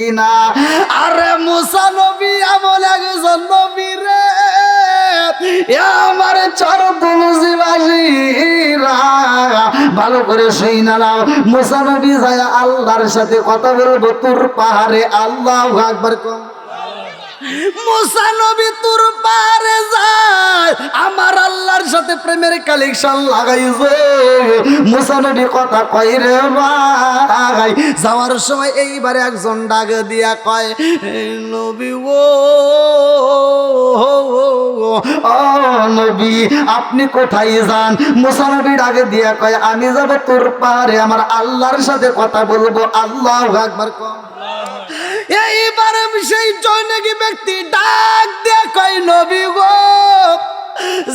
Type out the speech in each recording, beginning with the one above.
কিনা। আরে মুসা নবী এমন একজন নবী রে, আমার চরদুলজিবাসীরা ভালো করে শুই না নাও। মুসা নবী যায় আল্লাহর সাথে কথা বলবো তুর পাহাড়ে। আল্লাহু আকবার কম। মুসা নবী তুর পাহাড়ে যায়, আমার আল্লাহর সাথে প্রেমের কালেকশন লাগাইছে। মুসা নবী কথা কয় রে ভাই, যাওয়ার সময় এইবারে একজন ডাক দিয়া কয়, নবী ও নবী আপনি কোথায় যান? মুসা নবী ডাকে দিয়া কয়, আমি যাব তুর পাহাড়ে, আমার আল্লাহর সাথে কথা বলবো। আল্লাহু আকবার কম। এইবারে সেই জৈনকি ব্যক্তি ডাক দিয়ে কয়, নবী গো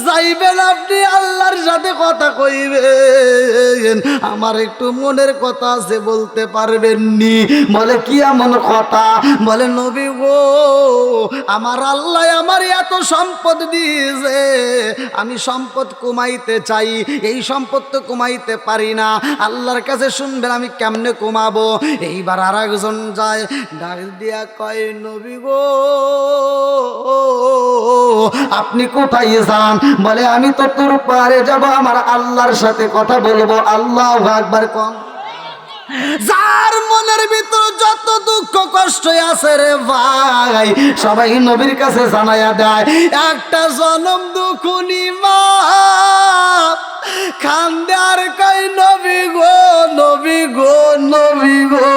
যাইবেন আপনি আল্লাহর সাথে কথা কইবেন, আমার একটু মনের কথা আছে বলতে পারবেন নি? বলে কি এমন কথা? বলে নবী গো আমার আল্লাহ আমার এত সম্পদ দিয়েছে, আমি সম্পদ কমাইতে চাই, এই সম্পদ তো কমাইতে পারি না, আল্লাহর কাছে শুনবেন আমি কেমনে কমাবো। এইবার আর একজন যায় ডাক দিয়া কয়, নবী গো আপনি কোথায় যান? বলে আমি তো তোর পারে যাব, আমার আল্লাহর সাথে কথা বলবো। আল্লাহু আকবার কম। যার মনের ভিতর যত দুঃখ কষ্ট আছে রে ভাই, সবাই নবীর কাছে জানাইয়া দেয়। একটা জনম দুঃখনি মা কান্দে আর কই, নবী গো নবী গো নবী গো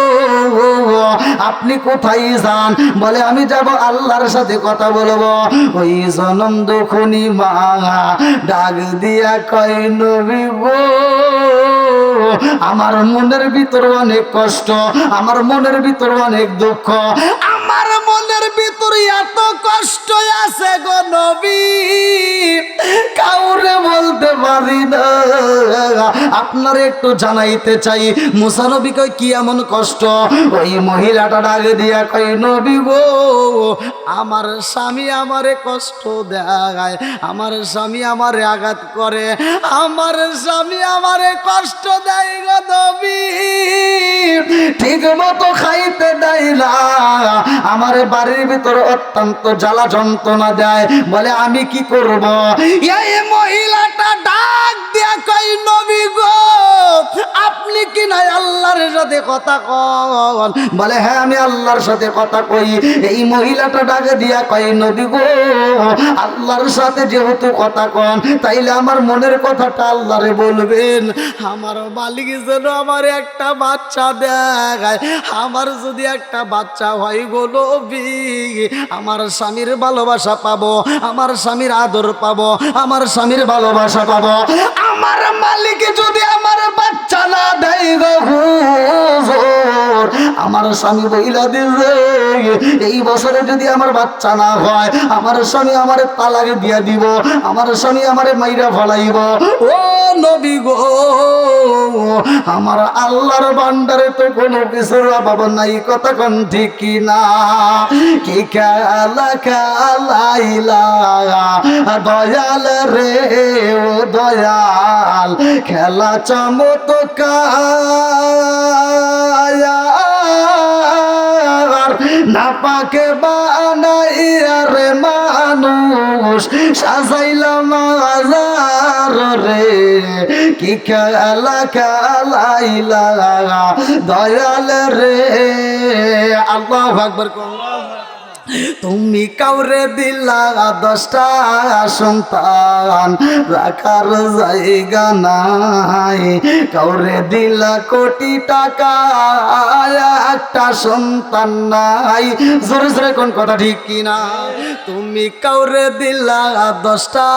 আপনি কোথায় যান? বলে আমি যাব আল্লাহর সাথে কথা বলবো। ওই জনম দুঃখনি মা ডাক দিয়া কয়, নবী গো আমার মনের ভিতর অনেক কষ্ট, আমার মনের ভিতর অনেক দুঃখ, আমার মনের ভিতর এত কষ্ট আছে গো নবী, কাউরে বলতে পারি না, আপনার একটু জানাইতে চাই। মুসা নবী কয়, কি এমন কষ্ট? ওই মহিলাটা ডাকে দিয়া কয়, নবী গো আমার স্বামী আমারে কষ্ট দেয়, আমার স্বামী আমারে আঘাত করে, আমার স্বামী আমারে কষ্ট দেয় গো নবী, ঠিক মতো খাইতে দেয় না, আমার বাড়ির ভিতর অত্যন্ত জ্বালা যন্ত্রণা দেয়। বলে আমি কি করব? এই মহিলাটা ডাক দিয়া কই, নবী গো আপনি কি নাই আল্লাহর সাথে কথা কন? বলে হ্যাঁ আমি আল্লাহর সাথে কথা কই। এই মহিলাটা ডাকে দিয়া কই, নবী গো আল্লাহর সাথে যেহেতু কথা কন, তাইলে আমার মনের কথাটা আল্লাহরে বলবেন। আমার মালিক যেন আমার একটা বাচ্চা দেয়, আমার যদি একটা বাচ্চা হয় গো নবী, আমার স্বামীর ভালোবাসা পাবো, আমার স্বামীর আদর পাবো, আমার স্বামীর ভালোবাসা পাবো। আমার মালিক যদি আমার বাচ্চা না দেয় গো হুজুর, আমার স্বামী বইলা দিছে এই বছরে যদি আমার বাচ্চা না হয়, আমার স্বামী আমার তালাক দিয়া দিব, আমার স্বামী আমারে মাইরা ফলাইব। ও নবী গো আমার আল্লাহর ভান্ডারে তো কোনো কিছুর অভাব নাই, কথা কোন ঠিক কিনা? কি খেলা খেলাইলা দয়াল রে ও দয়াল, খেলা চমৎকার না পাকে বানাইয়া রে মানুষ সাজাইলাম মাজার রে, কি খেলা খেলাইলা দয়াল রে। আল্লাহু আকবার। তুমি কাউরে দিলা 10টা সন্তান, রাখার জায়গা নাই, কাউরে দিলা কোটি টাকা, একটা সন্তান নাই। জোরে জোরে কোন কথা ঠিক কিনা? তুমি কাউরে দিলা 10টা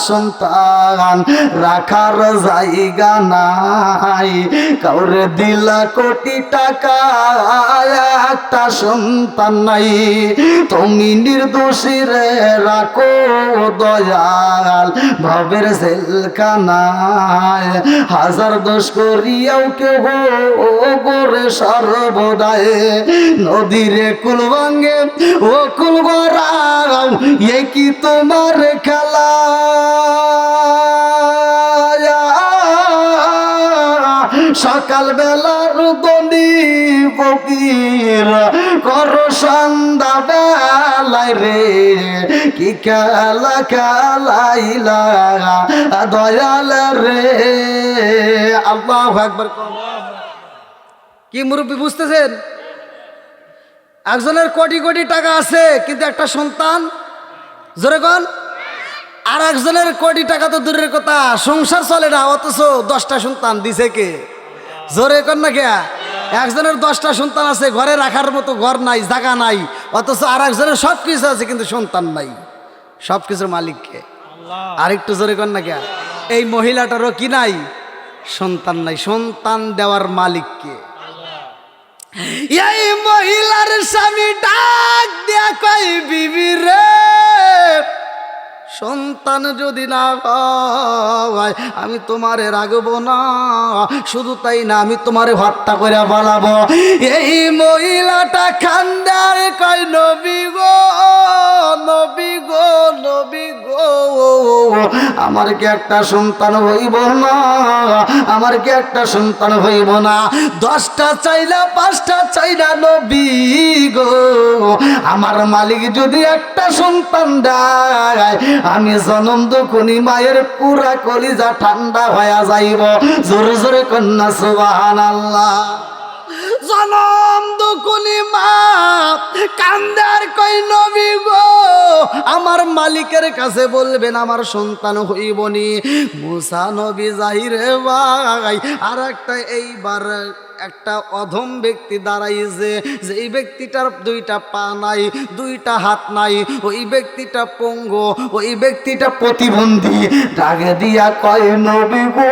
সন্তান, রাখার জায়গা নাই, কাউরে দিলা কোটি টাকা, একটা সন্তান নাই। তুমি নির্দোষী রে রাখো দয়াল ভবের জেলখানায়, হাজার দোষ করিয়াও কেহ গোরে সর্বদায়, নদীরে কুল ভাঙ্গে ও কুল গড়াও, এ কি তোমার খেলা? সকাল বেলার দনি ফকির করো সন্ধ্যা বেলায় রে কি খেলা খেলাইলা দয়াল রে। আল্লাহু আকবার। কি মুরব্বী বুঝতেছেন? একজনের কোটি কোটি টাকা আছে কিন্তু একটা সন্তান, জোরে কোন। আর একজনের কোটি টাকা তো দূরের কথা, সংসার চলে না, অথচ 10টা সন্তান দিছে কে? জোরে কোন না কে? একজনের 10টা সন্তান আছে, ঘরে রাখার মতো ঘর নাই, জায়গা নাই, অথচ আর একজনের সব কিছু আছে কিন্তু সন্তান নাই। সব কিছুর মালিক কে? আরেকটু জোরে কোন না কে? এই মহিলাটারও কি নাই? সন্তান নাই। সন্তান দেওয়ার মালিক কে? এই মহিলার স্বামী ডাক দিয়া কই বিবি রে, সন্তান যদি না হয় আমি তোমারে রাখবো না, শুধু তাই না আমি তোমারে হত্যা করে পালাবো। এই মহিলাটা খান্দার কই নবী গো, নবী গো, নবী গো, আমার কি একটা সন্তান হইব না? আমার কি একটা সন্তান হইব না? 10টা চাই না 5টা চাই না নবী গো, আমার মালিক যদি একটা সন্তান দেয় আমি জনম দুকুনি মায়ের পুরা কলিজা ঠান্ডা হয়ে যাইব। জোরে জোরে কন্যা সুবহানাল্লাহ। জনম দুকুনি মা কান্দার কই নবী গো, আমার মালিকের কাছে বলবেন আমার সন্তান হইবনি। মুসা নবী যাইরে ভাই। আর একটা এইবার একটা অধম ব্যক্তি দাঁড়াইছে, যে এই ব্যক্তিটার 2টা পা নাই, 2টা হাত নাই, ওই ব্যক্তিটা পঙ্গু, ওই ব্যক্তিটা প্রতিবন্ধী। ডাকে দিয়া কয় নবী গো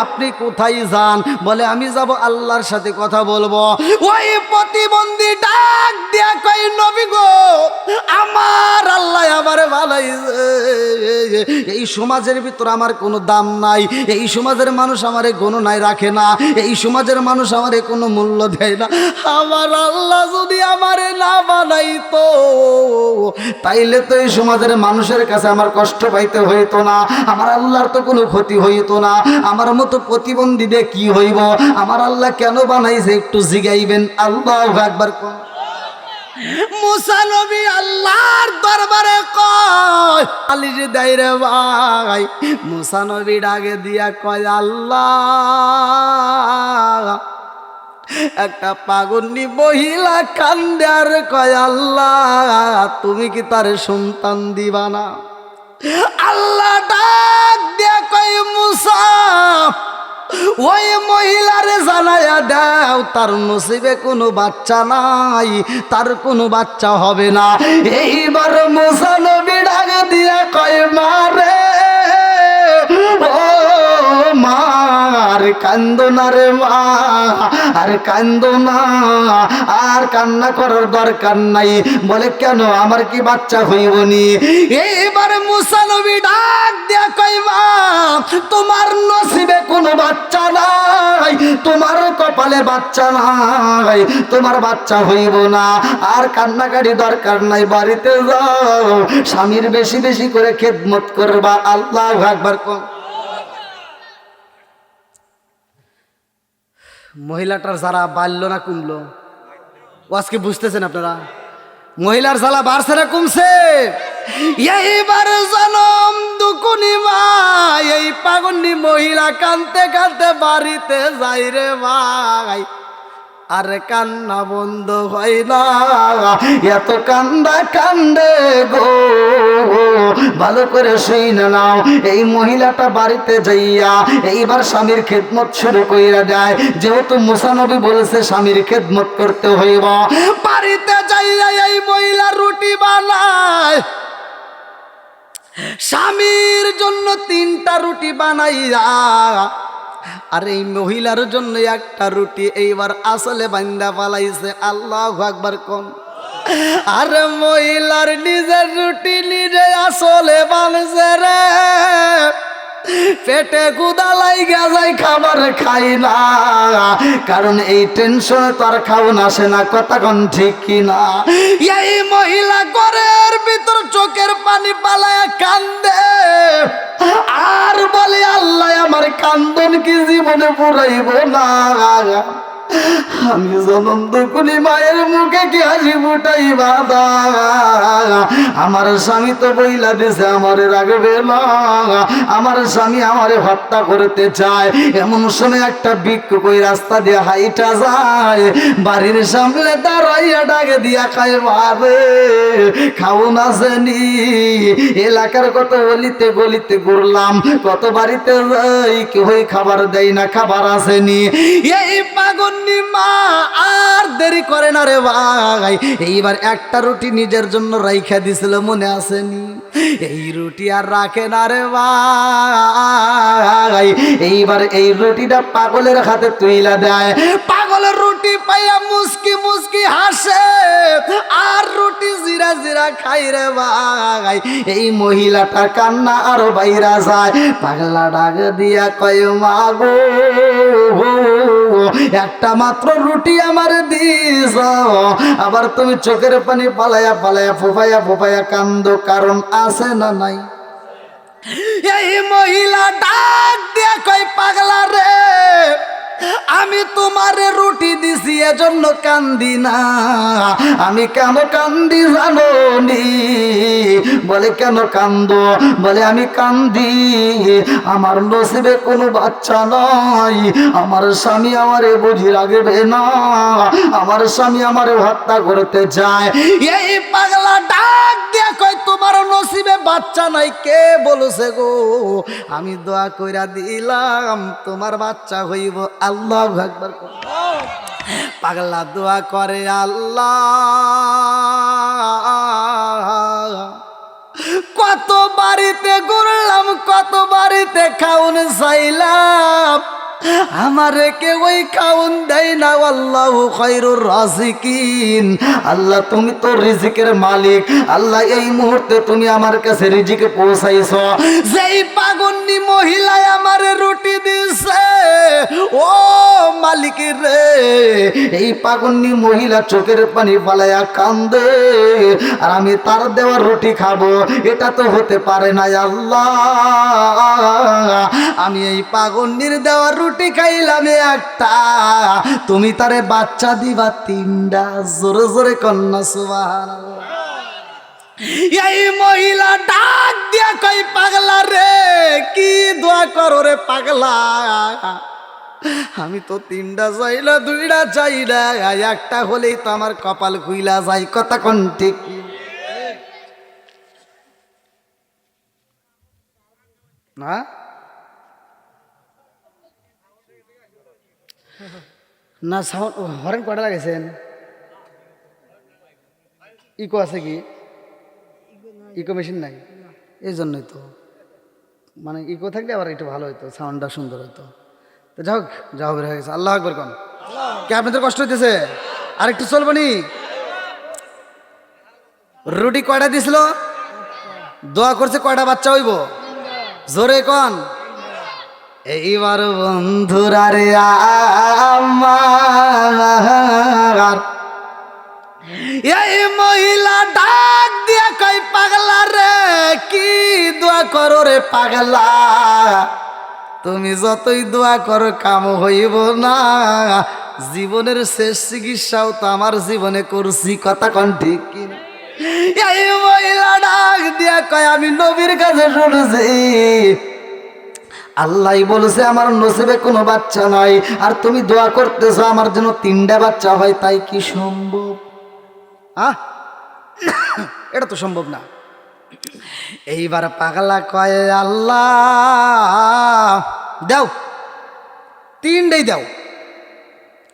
আপনি কোথায় যান? বলে আমি যাব আল্লাহর সাথে কথা বলবো। ওই প্রতিবন্ধী ডাক দিয়া কয় নবী গো আমার আল্লাহ আমারে ভালাইছে, এই সমাজের ভিতর আমার কোনো দাম নাই, এই সমাজের মানুষ আমারে গণনায় রাখে না, এই সমাজের মানুষ আমারে কোনো মূল্য দেয় না। আমার আল্লাহ যদি আমারে না বানাইতো তাইলে তো এই সমাজের মানুষের কাছে আমার কষ্ট পাইতে হইতো না, আমার আল্লাহর তো কোনো ক্ষতি হইতো না। আমার মতো প্রতিবন্ধী দিয়ে কি হইব? আমার আল্লাহ কেন বানাইছে একটু জিগাইবেন। আল্লাহু আকবার। মুসা নবী আল্লাহর দরবারে কয় আলির দাইরে ভাই। মুসা নবী ডাকে দিয়া কয় আল্লাহ, একটা পাগন্ডি মহিলা কান্দে আর কয় আল্লাহ তুমি কি তার সন্তান দিবা না? আল্লাহ ডাক দিয়া কয় মুসা ওই মহিলারে জানায়া দাও তার নসিবে কোনো বাচ্চা নাই, তার কোনো বাচ্চা হবে না। এইবার মুসা নবী ডাক দিয়া কয় মারে ও মা, আর কান্দো না রে মা, আর কান্দো না, আর কান্না করার দরকার নাই। বলে কেন, আমার কি বাচ্চা হইবনি? এইবার মুসা নবী ডাক দিয়া কয় মা তোমার নসিবে কোনো বাচ্চা নাই, তোমার কপালে বাচ্চা নাই, তোমার বাচ্চা হইব না। আর কান্নাকাটি দরকার নাই, বাড়িতে যাও, স্বামীর বেশি বেশি করে খেদমত করবা। আল্লাহু আকবার। মহিলাটার যারা বাড়লো না কমলো? আজকে বুঝতেছেন আপনারা? মহিলার জ্বালা বাড়ছে না কমছে? এইবার জনম দুকুনি মা এই পাগন্ডি মহিলা কানতে কানতে বাড়িতে যাই রে ভাই। আরে কান্না বন্ধ হয় না, এত কান্দা কান্দে গো। ভালো করে শুনে নাও, এই মহিলাটা বাড়িতে যাইয়া এইবার স্বামীর খেদমত শুরু কইরা দেয়। যেহেতু মুসা নবী বলেছে স্বামীর খেদমত করতে হইব, বাড়িতে যাইয়া এই মহিলা রুটি বানায়, স্বামীর জন্য 3টা রুটি বানাইয়া আর এই মহিলার জন্য 1টা রুটি এইবার আসলে বান্দা পালাইছে। আল্লাহু আকবার কোন। আর মহিলার নিজের রুটি নিজে আসলে বানছে রে, পেটে গুদা লাইগা যায়, খাবার খাই না, কারণ এই টেনশনে তার খাওন আসে না। কথা কোন ঠিক কিনা? এই মহিলা ঘরের ভিতর চোখের পানি পালায়া কান্দে আর বলে আল্লাহ আমার কান্দন কি জীবনে পুরাইব না। আমি জনন্ত করি মায়ের মুখে কি হাসি ফুটাই বাবা, আমার স্বামী তো বইলা দিছে আমারে রাখবে না, আমার স্বামী আমারে হত্যা করতে চায়। এমন সময় একটা ভিক্ষুক ওই রাস্তা দিয়ে হাইটা যায়, বাড়ির সামনে দাঁড়াইয়া ডাকে দিয়া খায়, বারে খাউন আসেনি। এলাকার কত গলিতে গলিতে ঘুরলাম, কত বাড়িতে যাই, কেউই খাবার দেয় না, খাবার আসেনি। এই পাগন্নি মা আর দেরি করে না রে ভাই, এইবার একটা রুটি নিজের জন্য রাইখা দিছিল, মনে আসেনি? এই রুটি আর রাখে না রে ভাই, এইবার এই রুটিটা পাগলের হাতে তুইলা দেয়। পাগলের রুটি পাইয়া মুস্কি মুস্কি হাসে আর রুটি জিরা জিরা খাই রে ভাই। এই মহিলাটা কান্না আরো বাইরা যায়। পাগলা ডাক দিয়া কয়, মা গো, একটা মাত্র রুটি আমার দিস, আবার তুমি চোখের পানি পালায়া পালায়া ফোফায়া ফোফায়া কান্দো, কারণ আছে না নাই? এই মহিলা ডাক দিয়া কয়, পাগলা রে, আমি তোমারে রুটি দিছি এজন্য কান্দি না, আমি কেন কান্দি জানো নি? বলে কেন কান্দো? বলে আমি কান্দি আমার নসিবে কোনো বাচ্চা নাই, আমার স্বামী আমারে বুঝি রাখবে না, আমার স্বামী আমারে হত্যা করতে চায়। এই পাগলা ডাক দিয়া কয়, তোমার নসিবে বাচ্চা নাই? কে বলছে গো? আমি দোয়া কইরা দিলাম তোমার বাচ্চা হইব। আল্লাহু আকবার। পাগলা দোয়া করে, আল্লাহ কত বাড়িতে ঘুরলাম, কত বাড়িতে খাউন চাইলাম, আমারে কে ওই খাউন দেয় না। আল্লাহু খায়রুর রাজিকিন, আল্লাহ তুমি তো রিজিকের মালিক, আল্লাহ এই মুহূর্তে তুমি আমার কাছে রিজিকে পৌঁছাইছো। যেই পাগন্নি মহিলায় আমারে রুটি দিছে, ও মালিক রে, এই পাগন্নি মহিলা চোখের পানি ফালাইয়া কান্দে, আর আমি তার দেওয়া রুটি খাবো, এটা তো হতে পারে না। আল্লাহ আমি এই পাগন্নির দেওয়া রুটি খাইলাম একটা, তুমি তারে বাচ্চা দিবা তিনটা। জোরে জোরে কন্যা সুবহানাল্লাহ। এই মহিলা ডাক দিয়া কই, পাগলা রে, কি দোয়া করো রে পাগলা, আমি তো তিনটা চাই না, দুইটা চাই না, একটা হলেই তো আমার কপাল খুইলা যায়। কথা কোন ঠিক না? না সাউন্ড হরেন কটা লাগেছেন? ইকো আছে কি? ইকো মেশিন নাই, এই জন্যই তো, মানে ইকো থাকলে আবার একটু ভালো হইতো, সাউন্ডটা সুন্দর হইতো। তো যাই হোক, যা হবে হয়ে গেছে। আল্লাহ আকবার কোন। কে আপনাদের কষ্ট হইতেছে? আর একটু চলবো নি? রুটি কয়টা দিছিল? দোয়া করছে কয়টা বাচ্চা হইব? জোরে কন। এইবার বন্ধুরা রে আমার, এই মহিলা ডাক দিয়া কই, পাগলা রে, কি দোয়া করো রে পাগলা, তুমি যতই দোয়া করো কাম হইব না, জীবনের শেষ চিকিৎসাও তো আমার জীবনে করছি। কথা কন ঠিক কিনা? এই মহিলা ডাক দিয়া কয়, আমি নবীর কাছে শুনেছি আল্লাহ বলেছে আমার নসিবে কোনো বাচ্চা নাই, আর তুমি দোয়া করতেছো আমার জন্য তিনটা বাচ্চা হয়, তাই কি সম্ভব? এটা তো সম্ভব না। এইবার পাগলা কয়, আল্লাহ দাও, তিনটাই দাও,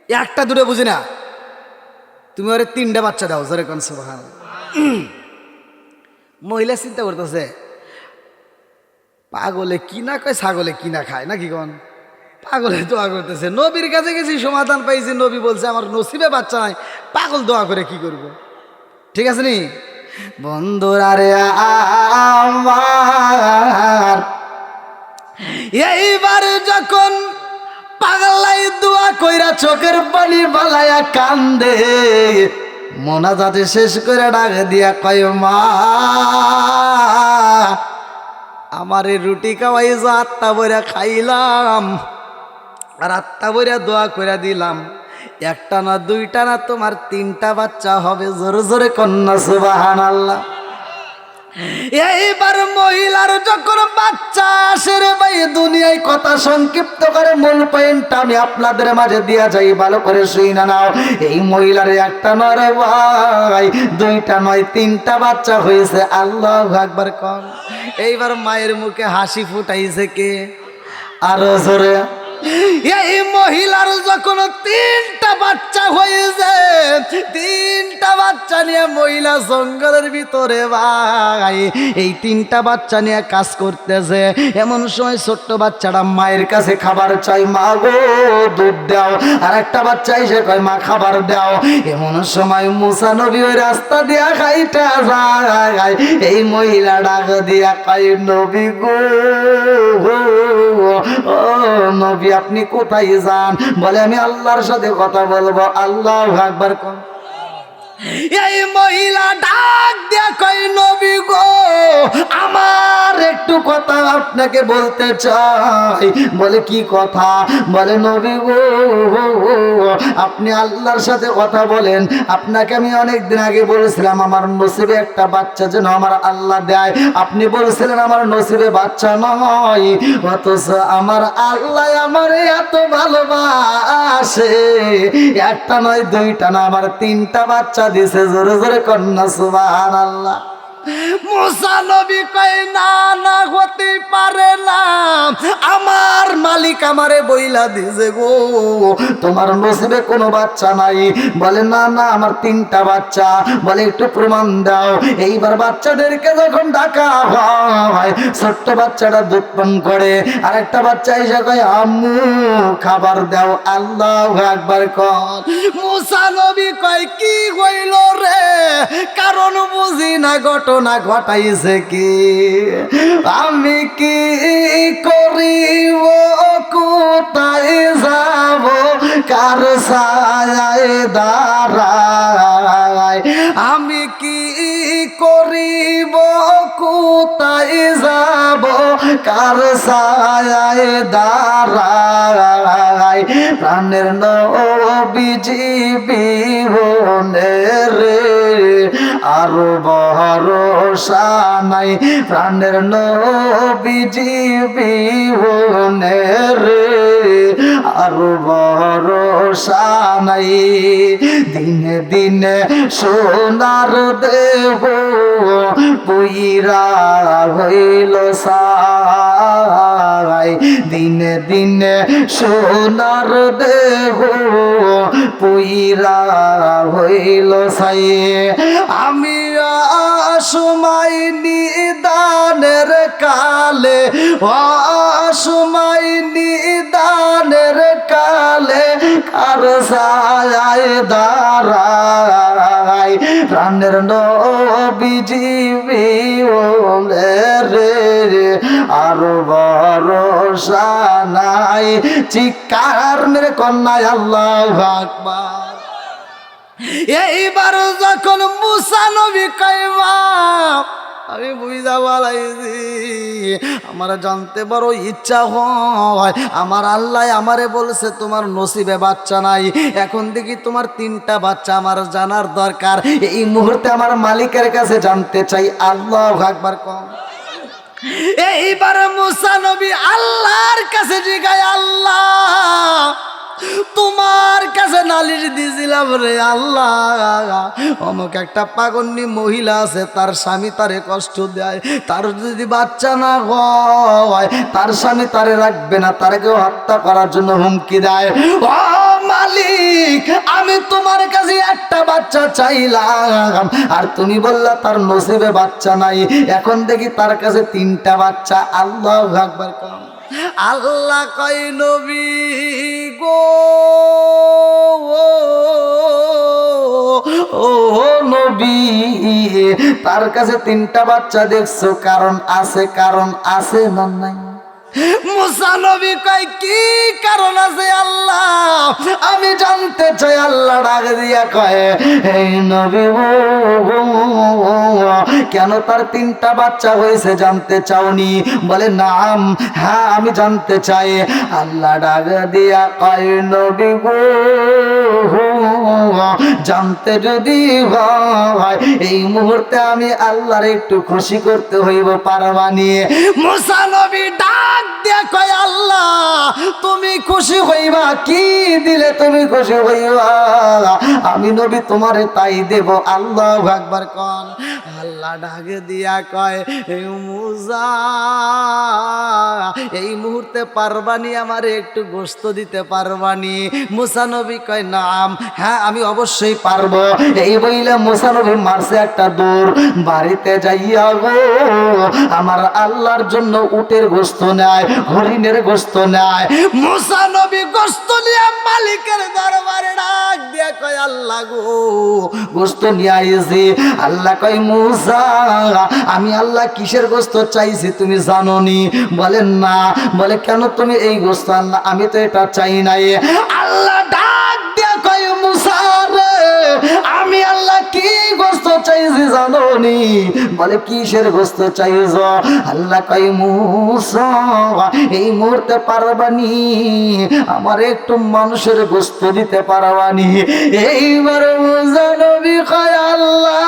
একটা দুটো বুঝি না, তুমি ওরে তিনটা বাচ্চা দাও। জোরে কোন সুবহানাল্লাহ। মহিলা চিন্তা করতেছে, পাগলে কি না কয়, ছাগলে কি না খায় নাকি কোন? পাগলে দোয়া করতেছে, নবীর কাছে গেছি সমাধান পাইছি, নবী বলছে আমার নসিবে বাচ্চা নাই, পাগল দোয়া করে কি করব? ঠিক আছে নি বন্ধুরা রে আমার, এইবার যখন পাগলাই দোয়া কইরা চোখের পানি বালায়া কান্দে, মোনাজাতে শেষ করে ডাক দিয়া কয়, মা আমার এই রুটি খাওয়াই যা আত্মা বইরা খাইলাম, আর আত্মা বইরা দোয়া কইরা দিলাম, একটা না দুইটা না তোমার তিনটা বাচ্চা হবে। জোরে জোরে কন্যা সুবহানাল্লাহ। এইবার মহিলার যখন বাচ্চা আসে রে ভাই, দুনিয়ায় কথা সংক্ষিপ্ত করে মূল পয়েন্ট আমি আপনাদের মাঝে দিয়া যাই, ভালো করে শুইনা নাও। এই মহিলার একটা নয় রে ভাই, দুইটা নয় তিনটা বাচ্চা হয়েছে। আল্লাহু আকবার কন। এইবার মায়ের মুখে হাসি ফুটাইছে কে? আরো জোরে। এই মহিলার যখন তিনটা বাচ্চা হয়েছে, তিনটা বাচ্চা নিয়ে মহিলা জঙ্গলের ভিতরে ভাই এই তিনটা বাচ্চা নিয়ে কাজ করতেছে। এমন সময় ছোট্ট বাচ্চাটা মায়ের কাছে খাবার চাই, মা গো দুধ দাও। আর একটা বাচ্চা এসে কয় মা খাবার দাও। এমন সময় মুসা নবী ওই রাস্তা দিয়া খাইটা যায়। এই মহিলা ডাক দিয়া কয় নবী গো, ও নবী আপনি কোথায় যান? বলে আমি আল্লাহর সাথে কথা বলবো। আল্লাহু আকবার কোন। এই মহিলা ডাক দিয়া কই নবী গো, আমার একটু কথা আপনাকে বলতে চাই। বলে কি কথা? বলে নবী গো, আপনি আল্লাহর সাথে কথা বলেন। আপনাকে আমি অনেক দিন আগে বলেছিলাম আমার নসিবে একটা বাচ্চা যেন আমার আল্লাহ দেয়। আপনি বলেছিলেন আমার নসিবে বাচ্চা নয়, অথচ আমার আল্লাহ আমার এত ভালোবাসে, একটা নয় দুইটা না আমার তিনটা বাচ্চা দিছে। জোরে জোরে কন্যা সুবহানাল্লাহ। মুসা নবী কয় না না হতে পারে না, আমার মালিক আমারে বইলা দিছে গো তোমার নসিবে কোনো বাচ্চা নাই। বলে না না আমার তিনটা বাচ্চা। বলে একটু প্রমাণ দাও। এইবার বাচ্চাদেরকে যখন ডাকা হয়, ছোট্ট বাচ্চাটা দুধ পান করে, আর একটা বাচ্চা এসে কয় আম্মু খাবার দাও। আল্লাহু আকবার কর। মুসা নবী কয় কি হইল রে? কারণ বুঝি না, ঘটনা ঘটাইছে কি? আমি কি করিব, কোথায় যাব, কার ছায়ায় দাঁড়ায়? আমি কি করিব, কোথায় যাব, কার ছায়ায় দাঁড়ায়? প্রাণের নবীজি বিহনে রে আরো ভরসা নাই। প্রাণের নবীজি বিহনে রে আরো ভরসা নাই। দিনে দিনে সোনার দেহ পুইরা হইল সাই। দিনে দিনে সোনার দেহ পুইরা হইল সাই। আমি অসময় নিদানের কালে, অসময় নিদানের কালে কার ছায়ায় দাঁড়ায়? প্রাণের নবীজি বিহনে রে আরো ভরসা নাই। চিৎকার মেরে কন্যায় আল্লাহু আকবার। এইবার যখন মুসা নবী কইবা আমি বুঝা বলাইছি, আমার জানতে বড় ইচ্ছা হয়, আমার আল্লাহ আমারে বলছে তোমার নসিবে বাচ্চা নাই, এখন দেখি তোমার তিনটা বাচ্চা, আমার জানার দরকার। এই মুহূর্তে আমার মালিকের কাছে জানতে চাই। আল্লাহু আকবার কম। এইবার মুসা নবী আল্লাহর কাছে জিগায়, আল্লাহ তোমার কাছে নালিশ দিয়েছিলাম রে আল্লাহ, অমুক একটা পাগন্নি মহিলা আছে, তার স্বামী তারে কষ্ট দেয়, তার যদি বাচ্চা না হয় তার স্বামী তারে রাখবে না, তারে কেউ হত্যা করার জন্য হুমকি দেয়। ও মালিক, আমি তোমার কাছে একটা বাচ্চা চাইলাম, আর তুমি বললা তার নসিবে বাচ্চা নাই, এখন দেখি তার কাছে তিনটা বাচ্চা। আল্লাহু আকবার কম। আল্লাহ কয় নবী গো, ও নবী, তার কাছে তিনটা বাচ্চা দেখছো, কারণ আছে, কারণ আছে না নাই? মুসা নবী কয় কি কারণ আছে আল্লাহ, আমি জানতে চাই। আল্লাহ ডাক দিয়া কয় এই নবী কেন তার 3টা বাচ্চা হয়েছে জানতে চাওনি? বলে নাম, হ্যাঁ আমি জানতে চাই। আল্লাহ ডাক দিয়া কয় নবী গো, জানতে যদি হয় এই মুহূর্তে আমি আল্লাহর একটু খুশি করতে হইব, পারবানি? মুসা নবী ডাক দিয়া কয় আল্লাহ তুমি খুশি হইবা, কি দিলে তুমি খুশি হইবা? আমি নবী তোমারে তাই দেব। আল্লাহু আকবার কোন। আল্লাহ ডাক দিয়া কয় মুসা এই মুহূর্তে পারবানি আমারে একটু গোশত দিতে পারবানি? মুসা নবী কয় নাম, হ্যাঁ আমি অবশ্যই পারবো। এই বইলে মুসা নবী মারছে একটা দৌড়, বাড়িতে যাইয়া গো আমার আল্লাহর জন্য উটের গোশত নেয়, হরিণের গোশত নেয়। মুসা নবী গোশত নিয়ে মালিকের দরবারে ডাক দিয়া কয় আল্লাহ গো গোশত নিয়ে আইছি। আল্লাহ কয় মুসা আমি আল্লাহ কিসের গোশত চাইছি তুমি জানোনি? বলেন না। বলে কেন তুমি এই গোশত? আল্লাহ আমি তো এটা চাই নাই। আল্লাহ ডাক দিয়া কয় মুসা রে আমি আল্লাহ কি গোশত চাইছি জানোনি? বলে কিসের গোশত চাইছ? আল্লাহ কয় মুসা এই মুহূর্তে পারবানি আমার একটু মানুষের গোশত দিতে পারবানি? এইবার মুসা নবী কয় আল্লাহ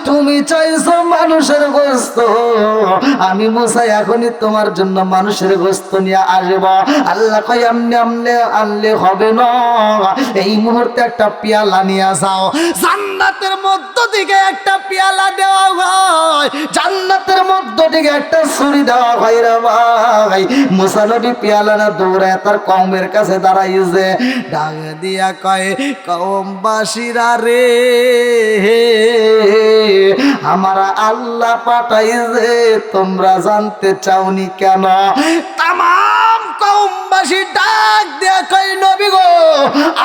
তুমি চাইছো মানুষের গোশত, আমি মুসা এখনই তোমার জন্য মানুষের গোশত নিয়ে আসব। আল্লাহ কয় আমনে আমনে আনলে হবে না, এই মুহূর্তে একটা পেয়ালা নিয়ে যাও। জান্নাতের মধ্য থেকে একটা পেয়ালা দেওয়া হয়, জান্নাতের মধ্য থেকে একটা ছুরি দেওয়া হয় রে ভাই। মুসা নবী পেয়ালা না দৌড়ায় তার কওমের কাছে দাঁড়াইছে, ডাক দিয়া কয় কওমবাসীরা রে আমার আল্লাহ পাঠাইছে তোমরা জানতে চাওনি কেন? তামাম কওমবাসী ডাক দিয়া কয় নবী গো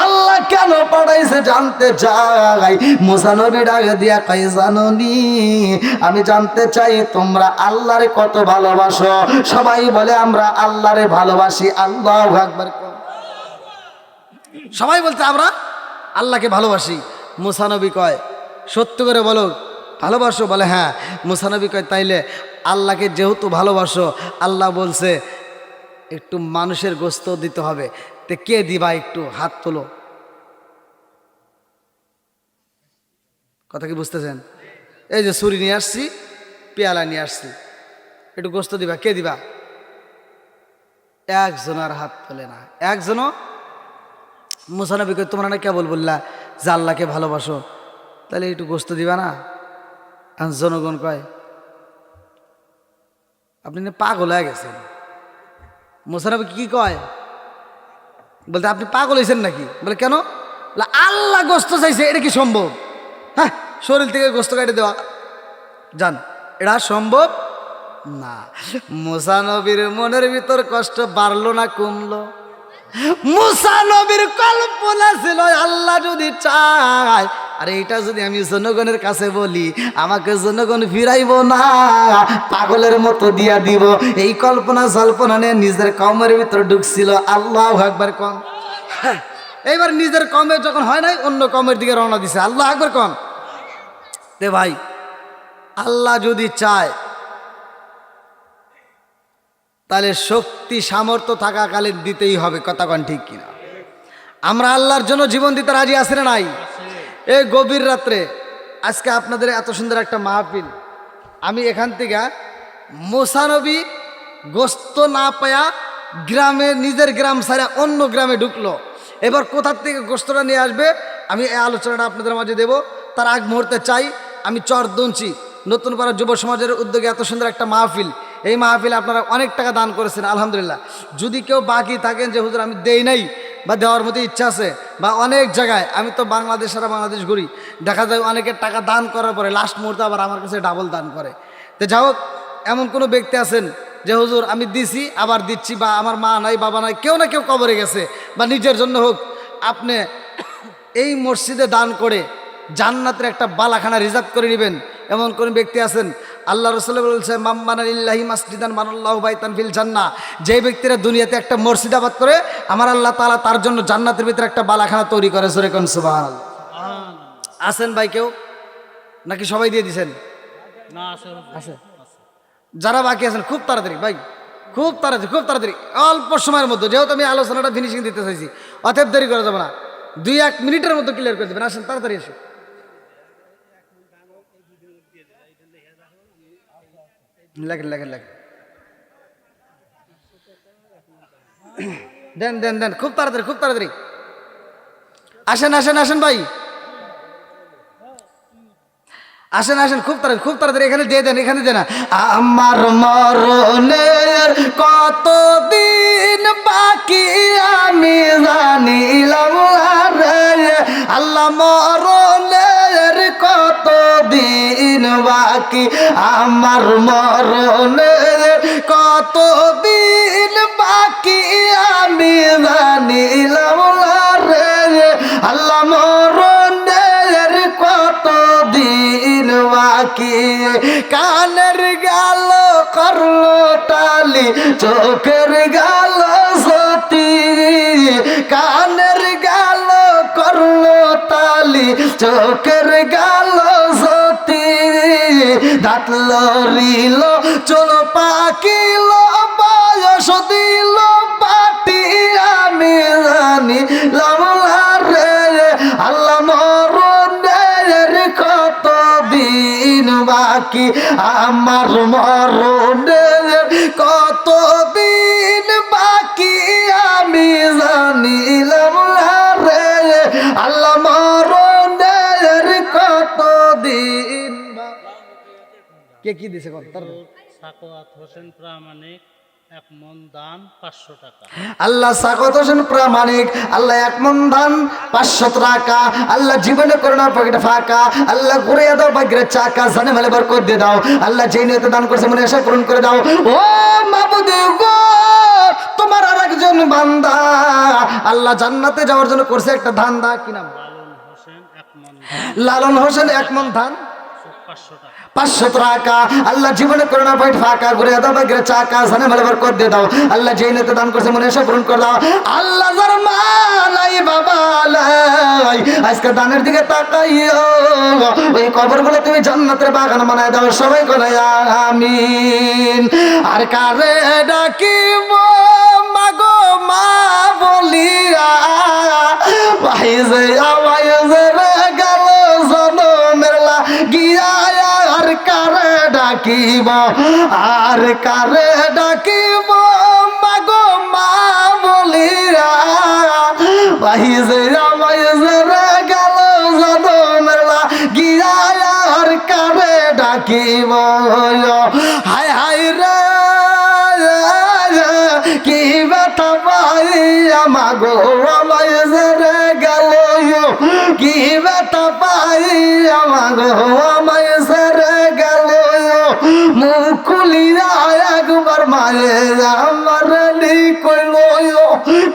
আল্লাহ কেন পাঠাইছে জানতে চাই। মুসা নবী ডাক দিয়া কয় জানোনি আমি জানতে চাই তোমরা আল্লাহরে কত ভালোবাসো? সবাই বলে আমরা আল্লাহরে ভালোবাসি। আল্লাহু আকবার। সবাই বলতে আমরা আল্লাহকে ভালোবাসি। মুসা নবী কয় সত্য করে বলো ভালোবাসো? বলে হ্যাঁ। মুসা নবী কয় তাইলে আল্লাহকে যেহেতু ভালোবাসো আল্লাহ বলছে একটু মানুষের গোশত দিতে হবে, তে কে দিবা? একটু হাত তোলো। কথা কি বুঝতেছেন? এই যে ছুরি নিয়ে আসছি, পেয়ালা নিয়ে আসছি, একটু গোশত দিবা, কে দিবা? একজন আর হাত তোলে না, একজনও। মুসা নবী কয় তোমরা না কেবল বললা যে আল্লাহকে ভালোবাসো, তাহলে একটু গোশত দিবা না? জনগণ কয় আপনি না পাগল হয়ে গেছেন। মুসা নবী কি কয়? বলতে আপনি পাগল হয়েছেন নাকি? বলে কেন? বলে আল্লাহ গোশত চাইছে, এটা কি সম্ভব? হ্যাঁ শরীর থেকে গোশত কাটে দেওয়া জান, এটা সম্ভব না। মুসা নবীর মনের ভিতর কষ্ট বাড়লো না কমলো? মুসা নবীর কল্পনা ছিল আল্লাহ যদি চায়, আরে এটা যদি আমি জনগণের কাছে বলি আমাকে জনগণ ফিরাইব না, পাগলের মতো দিয়া দিব। এই কল্পনা জল্পনা নিয়ে নিজের কওমের ভিতরে ঢুকছিল। আল্লাহু আকবার কোন। এইবার নিজের কমে যখন হয় নাই অন্য কমের দিকে রওনা দিছে। আল্লাহু আকবার কোন। তে ভাই আল্লাহ যদি চায় তাহলে শক্তি সামর্থ্য থাকাকালীন দিতেই হবে। কথা কন ঠিক কিনা? আমরা আল্লাহর জন্য জীবন দিতে রাজি আছি না নাই? এই গভীর রাত্রে আজকে আপনাদের এত সুন্দর একটা মাহফিল, আমি এখান থেকে মুসা নবী গোশত না পায়া গ্রামে নিজের গ্রাম ছাড়া অন্য গ্রামে ঢুকলো। এবার কোথার থেকে গোশতটা নিয়ে আসবে আমি এই আলোচনাটা আপনাদের মাঝে দেব। তার আগ মুহূর্তে চাই আমি চরদঞ্চি নতুন পাড়া যুব সমাজের উদ্যোগে এত সুন্দর একটা মাহফিল, এই মাহফিলে আপনারা অনেক টাকা দান করেছেন আলহামদুলিল্লাহ। যদি কেউ বাকি থাকেন যে হুজুর আমি দেই নাই বা দেওয়ার মতো ইচ্ছা আছে, বা অনেক জায়গায় আমি তো বাংলাদেশ সারা বাংলাদেশ ঘুরি, দেখা যায় অনেকের টাকা দান করার পরে লাস্ট মুহূর্তে আবার আমার কাছে ডাবল দান করে। তো যাই হোক, এমন কোনো ব্যক্তি আছেন যে হুজুর আমি দিছি আবার দিচ্ছি, বা আমার মা নাই বাবা নাই, কেউ না কেউ কবরে গেছে, বা নিজের জন্য হোক, আপনি এই মসজিদে দান করে জান্নাতের একটা বালাখানা রিজার্ভ করে নেবেন। এমন কোন ব্যক্তি আছেন? আল্লাহ রাসূল বলেছে মাম্মানালিল্লাহি মাসজিদান বানাল্লাহু বাইতান ফিল জান্নাহ, যে ব্যক্তিরা দুনিয়াতে একটা মসজিদ আবাদ করে আমার আল্লাহ তাআলা তার জন্য জান্নাতের ভিতরে একটা বালাখানা তৈরি করে। জোরে কোন সুবহানাল্লাহ। আছেন ভাই কেউ নাকি সবাই দিয়ে দিছেন? আছে? যারা বাকি আছেন খুব তাড়াতাড়ি ভাই, খুব তাড়াতাড়ি অল্প সময়ের মধ্যে, যেহেতু আমি আলোচনাটা ফিনিশিং দিতে চাইছি, অতএব দেরি করা যাবে না, 2-1 মিনিটের মধ্যে ক্লিয়ার করে দেবেন। আসেন তাড়াতাড়ি এসে লেখেন দেন খুব তাড়াতাড়ি আসেন ভাই, আসেন খুব তাড়াতাড়ি এখানে দিয়ে দেন, এখানে দেন। আমার মরণের কতদিন বাকি আমি জানিলাম রে, আল্লাহ মরণের কতদিন বাকি, আমার মরণের কতদিন বাকি আমি জানিলাম রে, আল্লাহ মরণের কতদিন বাকি, কানের গাল করলো টালি চোখের গাল সতী, কানের গাল করলো টালি চোখের গাল সতী, দাঁত লড়িল চলো পাকিল বয়স দিল পাটি আমি জানি লামলা রে, আল্লাহ মরণের কতদিন বাকি, আমার মরণের কতদিন বাকি আমি জানিলাম রে, আল্লাহ মরণের কতদিন। কে কি দিছে সাখাওয়াত হোসেন প্রামাণিক 1 মণ ধান 500 টাকা। আল্লাহ সাখাওয়াত হোসেন প্রামাণিক, আল্লাহ 1 মণ ধান 500 টাকা, আল্লাহ জীবনে করোনা পকেটে ফাঁকা, আল্লাহ ঘুরিয়ে দাও ভাগ্যের চাকা, জানে মালে বরকত দিয়ে দাও, আল্লাহ যেই নিয়তে দান করছে মনে আশা পূরণ করে দাও। ও মাবুদ গো, তোমার আরেকজন বান্দা আল্লাহ জান্নাতে যাওয়ার জন্য করছে একটা ধান্দা, কি নাম? লালন হোসেন 1 মণ ধান 500 টাকা, আল্লাহ জীবনে করোনা পয়েন্ট ফাঁকা, ঘুরে দাও ভাগ্যের চাকা, জানে মালে বরকত দিয়ে দাও, আল্লাহ যেই নিয়তে দান করছে মনে আশা পূরণ করে দাও। আল্লাহ যার মালাই বাবা লাই, আজকে দানের দিকে তাকাইও, ওই কবরগুলো তুমি জান্নাতের বাগান বানায় দাও, সবাই করে আমিন। আর কারে ডাকিব মাগো মা বলিয়া, ভাই যে আওয়াজ রে গেল জনমের লাগিয়া, আর কারে ডাকিব, আর কারে ডাকিব মাগো মা বলিয়া, ভাই যে আওয়াজ রে গেল জনমের লাগিয়া, আর কারে ডাকিব, হায় হায় রে কি ব্যথা পাইয়া মাগো আওয়াজ রে গেল, কি ব্যথা পাইয়া মাগো আওয়াজ রে গেল, মুখ খুলিয়া একবার মায়ে আমার কইল,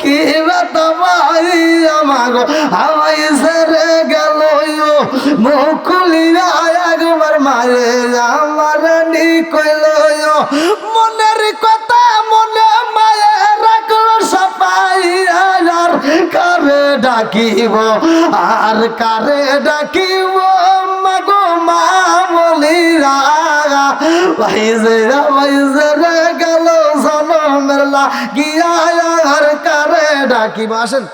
কি ব্যথা পাইয়া মাগো আওয়াজ রে গেল, মুখ খুলিয়া একবার মায়ে আমার কইল, মনের কথা মনে মায়ে রাখলো সাপাইয়া, আর কারে ডাকিব, আর কারে ডাকিব মাগো মা বলিয়া, ভাইজে রে গেল জনমের লাগিয়া, আর কারে ডাকিব। আসেন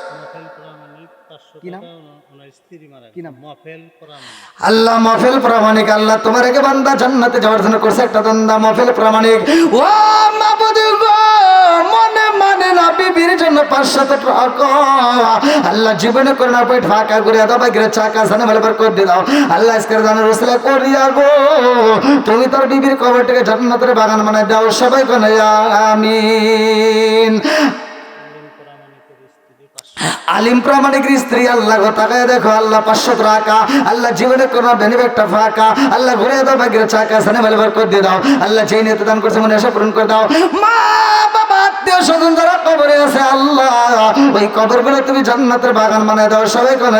কি নাম? আল্লাহ মাহফিল প্রামাণিক, আল্লাহ তোমার একে বান্দা জান্নাতে যাওয়ার জন্য করছে একটা দান্দা, মাহফিল প্রামাণিক। ও মাবুদ গো, মনে মানে না বিবির জন্য 500 টাকা, আল্লাহ জীবনে করে না পেট ফাঁকা করে দাও, ভাগ্যের চাকা, জানে মালে বরকত দিয়ে দাও, আল্লাহ আজকের জানের রসুলা করিয়া গো, তুমি তোর বিবির কবরটাকে জান্নাতের বাগান বানায় দাও, সবাই কোন আমিন। আলিম প্রামাণিকের স্ত্রী, আল্লাহ তাকায় দেখো, আল্লাহ 500 টাকা, আল্লাহ জীবনে কোনো বেনিফিটটা ফাঁকা, আল্লাহ ঘুরে দাও ভাগ্যের চাকা, জানে মালে বরকত দিয়ে দাও, আল্লাহ যেই নিয়তে দান করছে মনে আশা পূরণ করে দাও। মা বাবা আত্মীয় স্বজন যারা কবরে আছে, আল্লাহ ওই কবরগুলো তুমি জান্নাতের বাগান বানায় দাও, সবাই কোন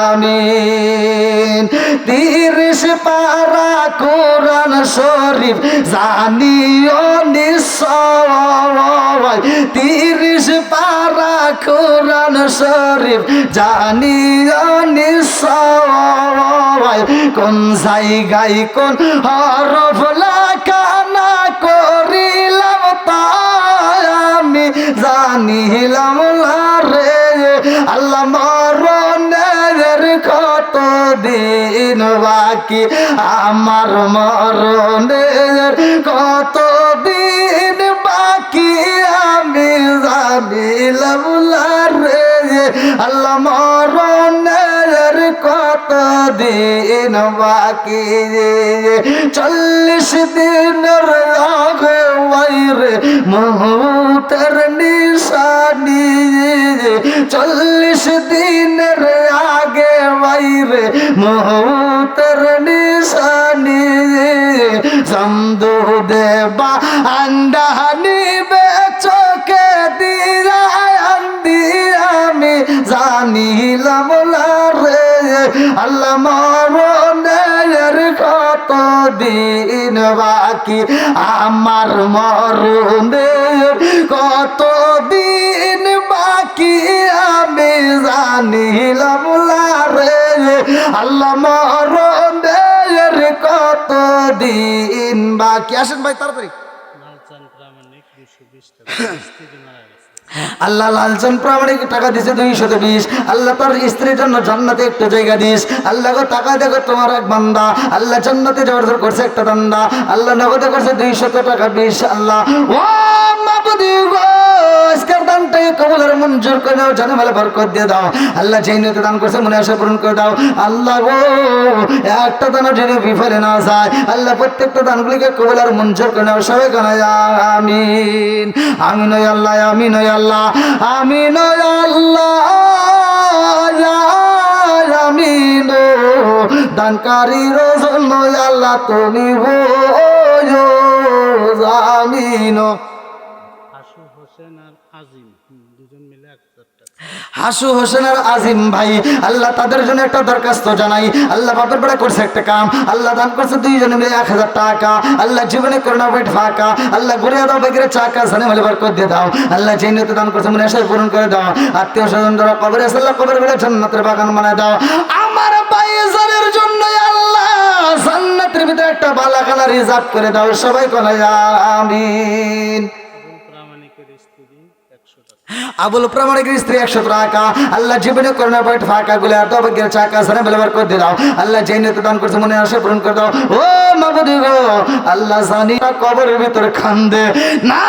আমিন। 30 পারা কোরআন শরীফ জানিও নিশ্চয়, 30 পারা কোরআন শরীফ জানিও নিশ্চয় কোন জায়গায় কোন হরফ লেখা না করিলাম তাই আমি জানিলাম না রে আল্লাহ মরণের কত দিন বাকি আমার মরণের কত দিন বাকি আমি জানিলাম না রে আল্লাহ মরণের কত দিন বাকি 40 দিনের আগে বাইরে মুহূর্তের নিশানি 40 দিনের আগে বাইরে মুহূর্তের নিশানি সমদু দেবা আন্ডা নিবে চোখে দিয়া আন্দি আমি জানিলাম না রে আল্লাহ মরণের কত দিন বাকি আমার মরণের কত দিন বাকি আমি জানিলাম না রে আল্লাহ মরণের কত দিন বাকি আসেন ভাই তাড়াতাড়ি লালচান প্রামাণিক 220 টাকা স্ত্রী মারা গেছে আল্লাহ লালচান প্রামাণিক টাকা দিছে 220 আল্লাহ তার স্ত্রীর জন্য জান্নাতে একটু জায়গা দিস আল্লাহ গো টাকা দেখো তোমার এক বান্দা আল্লাহ জান্নাতে যাওয়ার জন্য করছে একটা বান্দা আল্লাহ নগদে করছে 200 টাকা 20 আল্লাহ ও মাবুদি গো আজকের দানটাকে কবুলের মঞ্জুর করে দাও জানে মেলা বরকত দিয়ে দাও আল্লাহ যেই নিয়তে দান করছে মনে আশা পূরণ করে দাও আল্লাহ গো একটা দানও যেন বিফলে না যায় আল্লাহ প্রত্যেকটা দানগুলিকে কবুলের মঞ্জুর করে নাও সবাই কানা আমিন আমিন ওয়া আল্লাহ আমিন ওয়া আল্লাহ আমিন ওয়া আল্লাহ আমিন দানকারীর জন্য আল্লাহ তুমি হইও আমিন হাসু হোসেন আর আজিম দুজন মিলে 1000 টাকা হাসু হোসেন আর আজিম ভাই আল্লাহ তাদের জন্য একটা দরখাস্ত জানাই আল্লাহ বাপের বেড়া করছে একটা কাম আল্লাহ দান করছে 2 জনে মিলে 1000 টাকা আল্লাহ জীবনে করোনা পেট ফাঁকা আল্লাহ ঘুরিয়ে দাও বেগের চাকা জানে মেলে বরকত দিয়ে দাও আল্লাহ যেই নিয়তে দান করছে মনে আশা পূরণ করে দাও আত্মীয় স্বজন যারা কবরে আছে আল্লাহ কবর বেড়ে জান্নাতের বাগান বানায় দাও আমার ভাইজানের জন্য আল্লাহ জান্নাতের ভিতরে একটা বালাখানা রিজার্ভ করে দাও সবাই কোনা আমিন প্রামাণিকের স্ত্রী 100 টাকা আবুল প্রামাণিকের স্ত্রী 100 টাকা আল্লাহ জীবনে করোনা পেট ফাঁকা গুলো এত বেগের চাকা জানে মেলে বরকত দিয়ে দাও আল্লাহ যেই নিয়তে দান করছে মনে আশা পূরণ করে দাও ও মাবুদি গো আল্লাহ জানি কবরের ভিতরে কান্দে না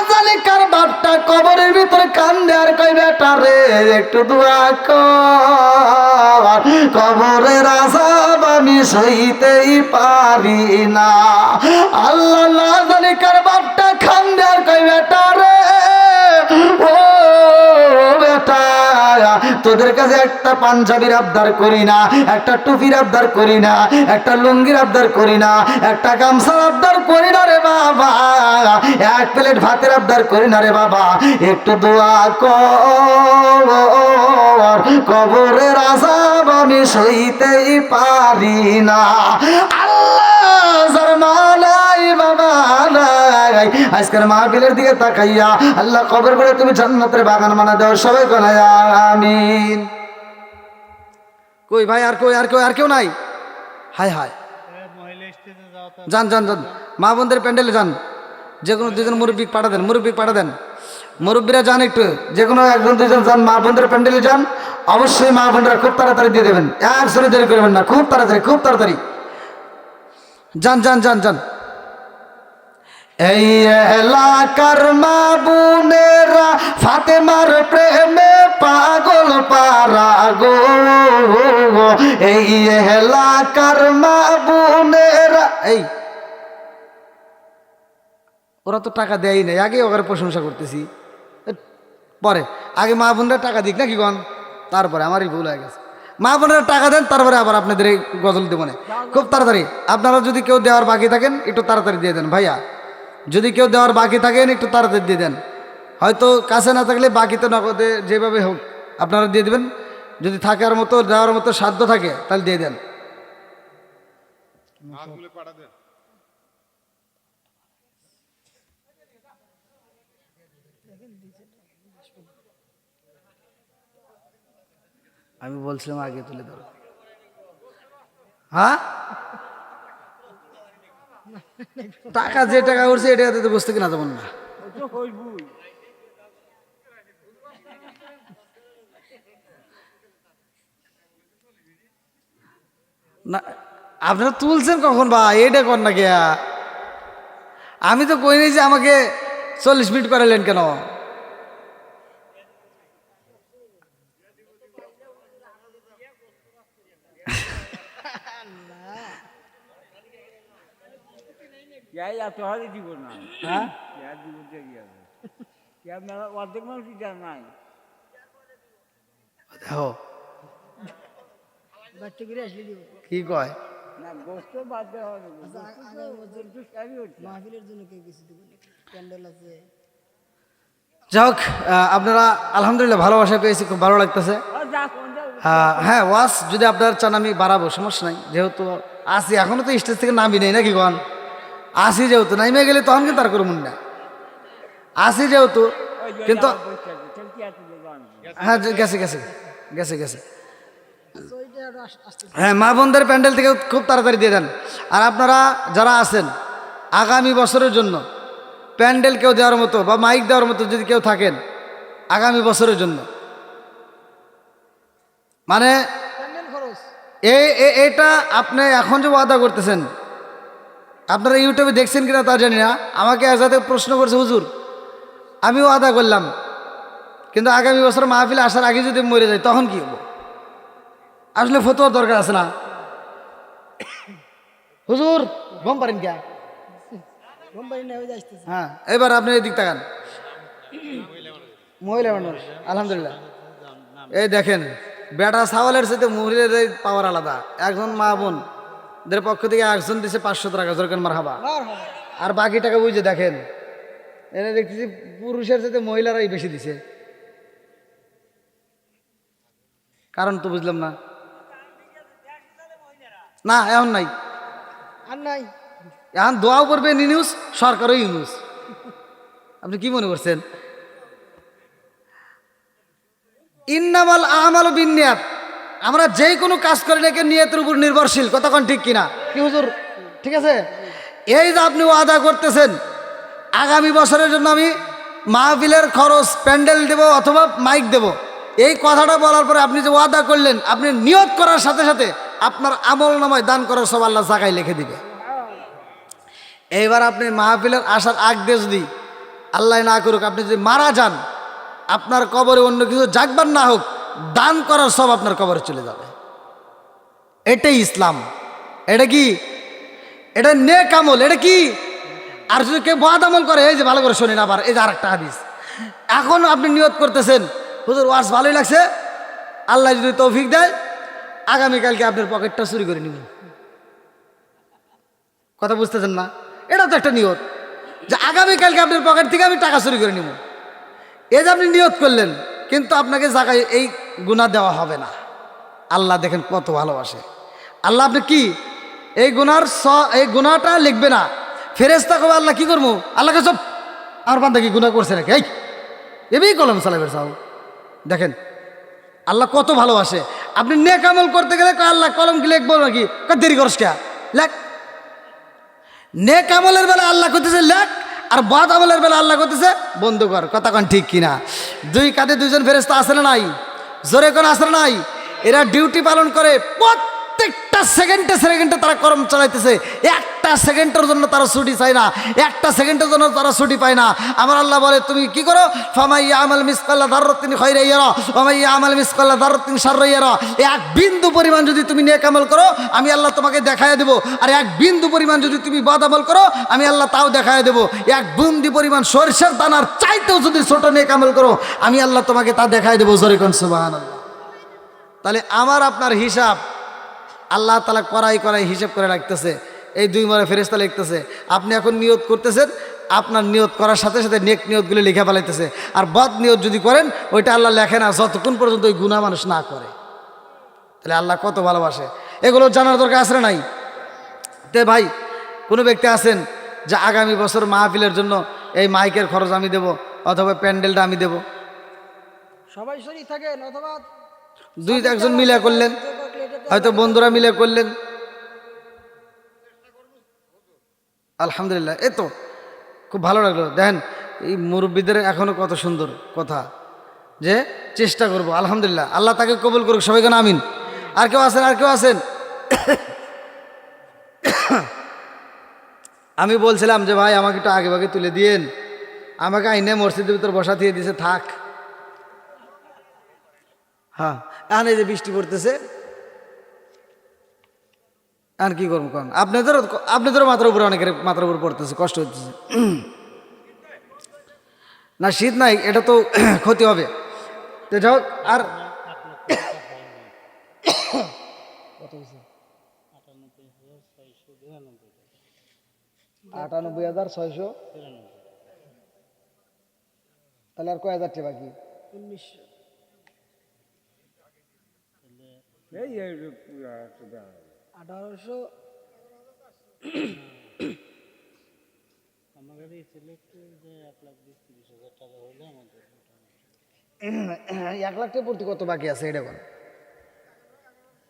জানি কার বাপটা কবরের ভিতরে কান্দে আর কই বেটা রে একটু দোয়া কর কবরের আযাব আমি সইতেই পারি না আল্লাহ না জানি কার বাপটা কান্দে আর কই বেটা রে ও বেটা তোদের কাছে একটা পাঞ্জাবির আবদার করি না একটা টুপির আবদার করি না একটা লুঙ্গির আবদার করি না একটা গামছার আবদার করি না রে বাবা এক প্লেট ভাতের আবদার করি না রে বাবা একটু দোয়া কর কবরের আযাব আমি সইতেই পারি না আল্লাহ যার মালাই বাবা নাই আজকের মাহফিলের দিকে তাকাইয়া আল্লাহ কবর করে তুমি জান্নাতের বাগান বানা দাও সবাই কোনা আমিন কই ভাই আর কেউ নাই হায় হায় মহিলা স্টেজে যাও তো যান যান যান মা বোনদের প্যান্ডেলে যান যে কোনো 2 জন মুরব্বী পাঠা দেন মুরব্বীরা যান একটু যে কোনো 1 জন 2 জন যান মা বোনদের প্যান্ডেলে যান অবশ্যই মা বোনরা খুব তাড়াতাড়ি দিয়ে দেবেন একজনে দেরি করবেন না খুব তাড়াতাড়ি যান যান যান যান এই এলাকার মা বোনেরা ফাতেমার প্রেমে পাগল পারা গো এই এলাকার মা বোনেরা এই ওরা তো টাকা দেয়ই নাই আগে ওদের প্রশংসা করতেছি পরে আগে মা বোনরা টাকা দিক নাকি গন তারপরে আমারই ভুল হয়ে গেছে মা বোনেরা টাকা দেন তারপরে আবার আপনাদের এই গজল দেবো না খুব তাড়াতাড়ি আপনারা যদি কেউ দেওয়ার বাকি থাকেন একটু তাড়াতাড়ি দিয়ে দেন ভাইয়া যদি কেউ দেওয়ার বাকি থাকেন একটু তাড়াতাড়ি দিয়ে দেন হয়তো কাছে না থাকলে বাকিতে নগদে যেভাবে হোক আপনারা দিয়ে দেবেন যদি থাকার মতো দেওয়ার মতো সাধ্য থাকে তাহলে দিয়ে দেন আমি বলছিলাম আগে তুলে ধরো। হ্যাঁ, টাকা যে টাকা উঠছে এটা তো বুঝতে কিনা যেমন না। না আপনারা তুলছেন কখন ভাই? এটা কর না গিয়া, আমি তো কই নাই যে আমাকে 40 মিনিট করালেন কেন? দিব না, হ্যাঁ দিব মেলা অর্ধেক মানুষ নাই। দেখো কি কয়, না গোস্ত বাদ দেওয়া হবে, মাহফিলের জন্য কেউ কিছু দিব নাকি? প্যান্ডেল আছে। যাই হোক, আপনারা আলহামদুলিল্লাহ ভালোবাসা পেয়েছি, খুব ভালো লাগতেছে। হ্যাঁ, ওয়াজ যদি আপনার চান আমি বাড়াবো, সমস্যা নাই। যেহেতু আসি এখনো তো স্টেজ থেকে নামি নেই নাকি গন, আসি যেহেতু নাইমে গেলে তখন কিন্তু আর করুন না, আসি যেহেতু। কিন্তু হ্যাঁ গেছে গেছে গেছে গেছে তো ওইটা আরো আসতে হ্যাঁ, মা বোনদের প্যান্ডেল থেকে খুব তাড়াতাড়ি দিয়ে দেন। আর আপনারা যারা আছেন আগামী বছরের জন্য প্যান্ডেল কেউ দেওয়ার মতো বা মাইক দেওয়ার মতো যদি কেউ থাকেন আগামী বছরের জন্য, মানে প্যান্ডেল খরচ এটা আপনি এখন যে ওয়াদা করতেছেন, আপনারা ইউটিউবে দেখছেন কিনা তা জানি না, আমাকে একসাথে প্রশ্ন করছে, হুজুর আমি ওয়াদা করলাম কিন্তু আগামী বছর মাহফিলে আসার আগে যদি মরে যায় তখন কি হবো? আসলে ফতোয়ার দরকার আছে না হুজুর? গম পারেন কে? কোম্পানি না হয়ে আসতেছে। হ্যাঁ, এবার আপনি এদিক তাকান, মহিলা মানুষ আলহামদুলিল্লাহ। এই দেখেন, বেটা ছাওয়ালের সাথে মহিলার পাওয়ার আলাদা। একজন মা বোন দের পক্ষ থেকে একজন দিছে 500 টাকা, জরকান মারহাবা। আর বাকি টাকা বুঝে দেখেন, এনে দেখতেছি পুরুষের সাথে মহিলারাই বেশি দিছে। কারণ তো বুঝলাম না। না এখন নাই, আর নাই। এখন দোয়াও করবে নিউজ, সরকারও ইউনুস। আপনি কি মনে করছেন? ইন্নামাল আমাল বিনিয়াত, আমরা যে কোনো কাজ করি নাকি নিয়তের উপর নির্ভরশীল। কতক্ষণ ঠিক কিনা কি হুজুর? ঠিক আছে, এই যে আপনি ওয়াদা করতেছেন আগামী বছরের জন্য আমি মাহফিলের খরচ প্যান্ডেল দেব অথবা মাইক দেব, এই কথাটা বলার পরে আপনি যে ওয়াদা করলেন, আপনি নিয়ত করার সাথে সাথে আপনার আমল নামায় দান করার সব আল্লাহ জায়গায় লিখে দিবে। এইবার আপনি মাহফিলের আসার আগ দিয়ে যদি আল্লাহ না করুক আপনি যদি মারা যান, আপনার কবরে অন্য কিছু জাগবার না হোক, দান করার সব আপনার কবরে চলে যাবে। এটাই ইসলাম। এটা কি? এটা নেক আমল। এটা কি? আর যদি কেউ বদ আমল করে, এই যে ভালো করে শোনেন আবার, এই যে আরেকটা হাদিস। এখন আপনি নিয়ত করতেছেন হুজুর ওয়াজ ভালোই লাগছে, আল্লাহ যদি তৌফিক দেয় আগামীকালকে আপনার পকেটটা চুরি করে নিব। কথা বুঝতেছেন না? এটা তো একটা নিয়ত যে আগামীকালকে আপনার পকেট থেকে আমি টাকা চুরি করে নিব। এই যে আপনি নিয়ত করলেন, কিন্তু আপনাকে জায়গায় এই গুনাহ দেওয়া হবে না। আল্লাহ দেখেন কত ভালোবাসে। আল্লাহ আপনি কি এই গুনাহটা লিখবে না। ফেরেশতা কবে আল্লাহ কি করবো? আল্লাহকে সব আমার বান্দা কি গুনাহ করছে নাকি, এই এবেই কলম চালাবেন সাহ। দেখেন আল্লাহ কত ভালোবাসে। আপনি নেক আমল করতে গেলে আল্লাহ কলম কি লিখবো নাকি? দেরি করস কে, লেখ। নেক আমলের বেলা আল্লাহ করতেছে লেখ, আর বদ আমলের বেলা আল্লাহ করতেছে বন্ধ কর। কথা কন ঠিক কিনা? দুই কাঁধে দুইজন ফেরেশতা আছে না নাই? জোরে কোন আছে না নাই? এরা ডিউটি পালন করে, প্রত্যেকটা সেকেন্ডে সেকেন্ডে তারা কর্ম চালাইতেছে। একটা সেকেন্ডের জন্য তারা ছুটি চায় না, একটা সেকেন্ডের জন্য তারা ছুটি পায় না। আমার আল্লাহ বলে তুমি কি করো? ফামাইয়া আমাল মিসকাল্লা দাররাতিন খায়রান ইয়ারা ওয়া মাইয়া আমাল মিসকাল্লা দাররাতিন শাররান ইয়ারা। এক বিন্দু পরিমাণ যদি তুমি নেক আমল করো আমি আল্লাহ তোমাকে দেখায় দেব, আর এক বিন্দু পরিমাণ যদি তুমি বদ আমল করো আমি আল্লাহ তাও দেখায় দেব। এক বিন্দু পরিমাণ সরিষার দানার চাইতেও যদি ছোট নেক আমল করো আমি আল্লাহ তোমাকে তা দেখায় দেবো। জোরে কোন সুবহানাল্লাহ। তাহলে আমার আপনার হিসাব আল্লাহ তাআলা করাই করাই হিসাব করে রাখতেছে। এই দুই মারে ফেরেশতা লিখতেছে। আপনি এখন নিয়ত করতেছেন, আপনার নিয়ত করার সাথে সাথে নেক নিয়তগুলো লিখে ফেলাইতেছে। আর বদ নিয়ত যদি করেন ওইটা আল্লাহ লেখে না যতক্ষণ পর্যন্ত ওই গুনাহ মানুষ না করে। তাহলে আল্লাহ কত ভালোবাসে, এগুলো জানার দরকার আছে না নাই? তে ভাই, কোনো ব্যক্তি আছেন যে আগামী বছর মাহফিলের জন্য এই মাইকের খরচ আমি দেব অথবা প্যান্ডেলটা আমি দেব? সবাই শরীর থাকেন অথবা দুই একজন মিলে করলেন, হয়তো বন্ধুরা মিলে করলেন। আলহামদুলিল্লাহ, এ তো খুব ভালো লাগলো। দেখেন এই মুরব্বীদের এখনো কত সুন্দর কথা, যে চেষ্টা করব। আলহামদুলিল্লাহ, আল্লাহ তাকে কবুল করুক। সবাই কেন আমিন। আর কেউ আছেন? আর কেউ আছেন? আমি বলছিলাম যে ভাই আমাকে একটু আগে ভাগে তুলে দিয়েন, আমাকে আইনে মসজিদের ভিতর বসা দিয়ে দিছে, থাক। হ্যাঁ, এখন এই যে বৃষ্টি পড়তেছে, এখন কি করবো কারণ আপনাদেরও মাথার উপরে, অনেকের মাথার উপর পড়তেছে, কষ্ট হচ্ছে। না শীত নাই, এটা তো ক্ষতি হবে। তো যাই হোক, আর 98,692, তাহলে আর কয় হাজার টাকা বাকি? 1900। এই পুরা একটু দেওয়া হবে। 1800। আমাদের এই ছিল একটু যে 1,20,000-30,000 টাকা হলে আমাদের মোটামুটি 1 লাখ টাকা প্রতি কত বাকি আছে এটা বল?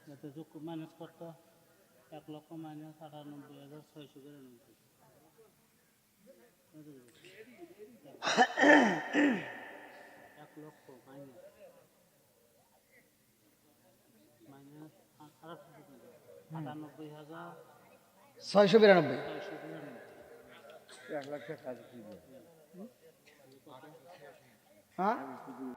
যাতে যোগ মাইনাস করতো 1 লক্ষ মাইনাস 98,692 করে নিতে। 1 লক্ষ মাইনাস 98,692। 692। 1 লাখ টাকা কাজ কি দেবে? হ্যাঁ